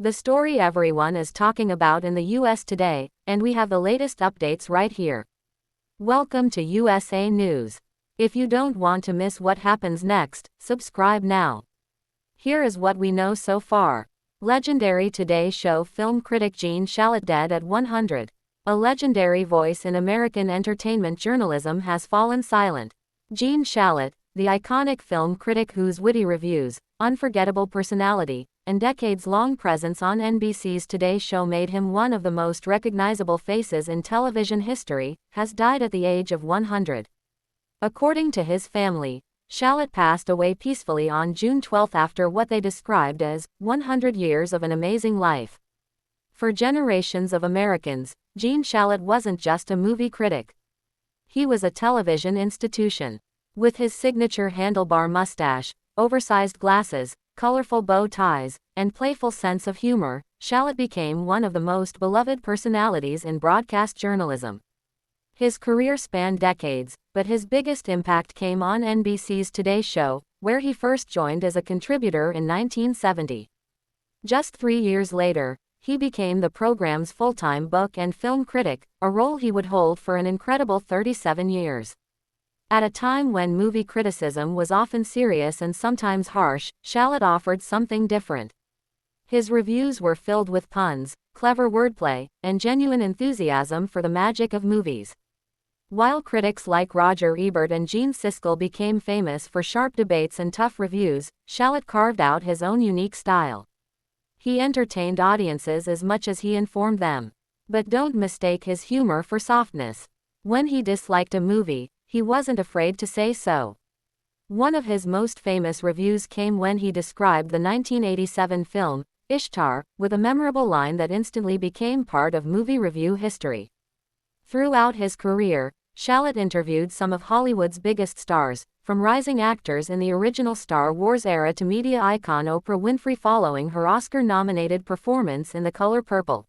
The story everyone is talking about in the US today, and we have the latest updates right here. Welcome to USA News. If you don't want to miss what happens next, subscribe now. Here is what we know so far. Legendary Today Show film critic Gene Shalit dead at 100. A legendary voice in American entertainment journalism has fallen silent. Gene Shalit, the iconic film critic whose witty reviews, unforgettable personality, and decades-long presence on NBC's Today Show made him one of the most recognizable faces in television history, has died at the age of 100. According to his family, Shalit passed away peacefully on June 12 after what they described as 100 years of an amazing life. For generations of Americans, Gene Shalit wasn't just a movie critic. He was a television institution. With his signature handlebar mustache, oversized glasses, colorful bow ties, and playful sense of humor, Shalit became one of the most beloved personalities in broadcast journalism. His career spanned decades, but his biggest impact came on NBC's Today Show, where he first joined as a contributor in 1970. Just 3 years later, he became the program's full-time book and film critic, a role he would hold for an incredible 37 years. At a time when movie criticism was often serious and sometimes harsh, Shalit offered something different. His reviews were filled with puns, clever wordplay, and genuine enthusiasm for the magic of movies. While critics like Roger Ebert and Gene Siskel became famous for sharp debates and tough reviews, Shalit carved out his own unique style. He entertained audiences as much as he informed them. But don't mistake his humor for softness. When he disliked a movie, he wasn't afraid to say so. One of his most famous reviews came when he described the 1987 film, Ishtar, with a memorable line that instantly became part of movie review history. Throughout his career, Shalit interviewed some of Hollywood's biggest stars, from rising actors in the original Star Wars era to media icon Oprah Winfrey following her Oscar-nominated performance in The Color Purple.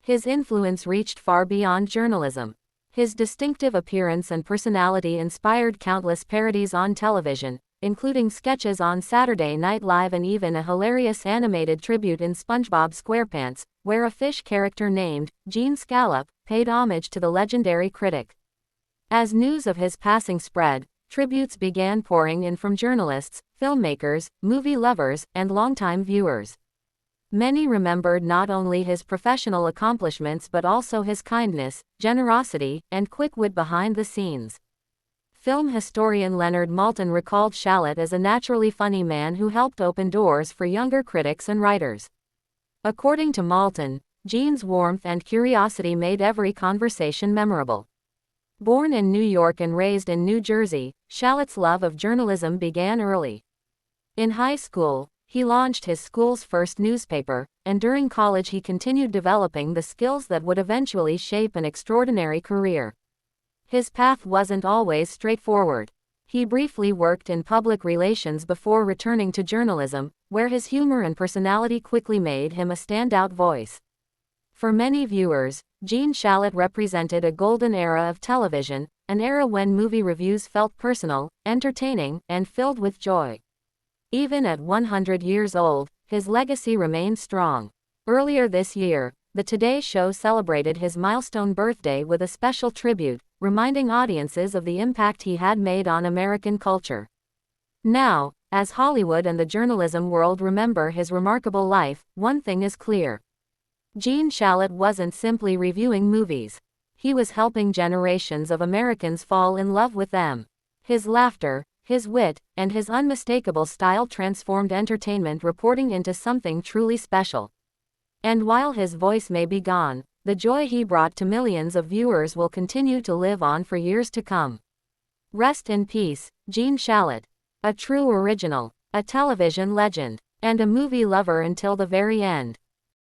His influence reached far beyond journalism. His distinctive appearance and personality inspired countless parodies on television, including sketches on Saturday Night Live and even a hilarious animated tribute in SpongeBob SquarePants, where a fish character named Gene Scallop paid homage to the legendary critic. As news of his passing spread, tributes began pouring in from journalists, filmmakers, movie lovers, and longtime viewers. Many remembered not only his professional accomplishments but also his kindness, generosity, and quick wit behind the scenes. Film historian Leonard Maltin recalled Shalit as a naturally funny man who helped open doors for younger critics and writers. According to Maltin, Gene's warmth and curiosity made every conversation memorable. Born in New York and raised in New Jersey, Shalit's love of journalism began early. In high school, he launched his school's first newspaper, and during college he continued developing the skills that would eventually shape an extraordinary career. His path wasn't always straightforward. He briefly worked in public relations before returning to journalism, where his humor and personality quickly made him a standout voice. For many viewers, Gene Shalit represented a golden era of television, an era when movie reviews felt personal, entertaining, and filled with joy. Even at 100 years old, his legacy remained strong. Earlier this year, the Today Show celebrated his milestone birthday with a special tribute, reminding audiences of the impact he had made on American culture. Now, as Hollywood and the journalism world remember his remarkable life, one thing is clear. Gene Shalit wasn't simply reviewing movies. He was helping generations of Americans fall in love with them. His laughter, his wit, and his unmistakable style transformed entertainment reporting into something truly special. And while his voice may be gone, the joy he brought to millions of viewers will continue to live on for years to come. Rest in peace, Gene Shalit. A true original, a television legend, and a movie lover until the very end.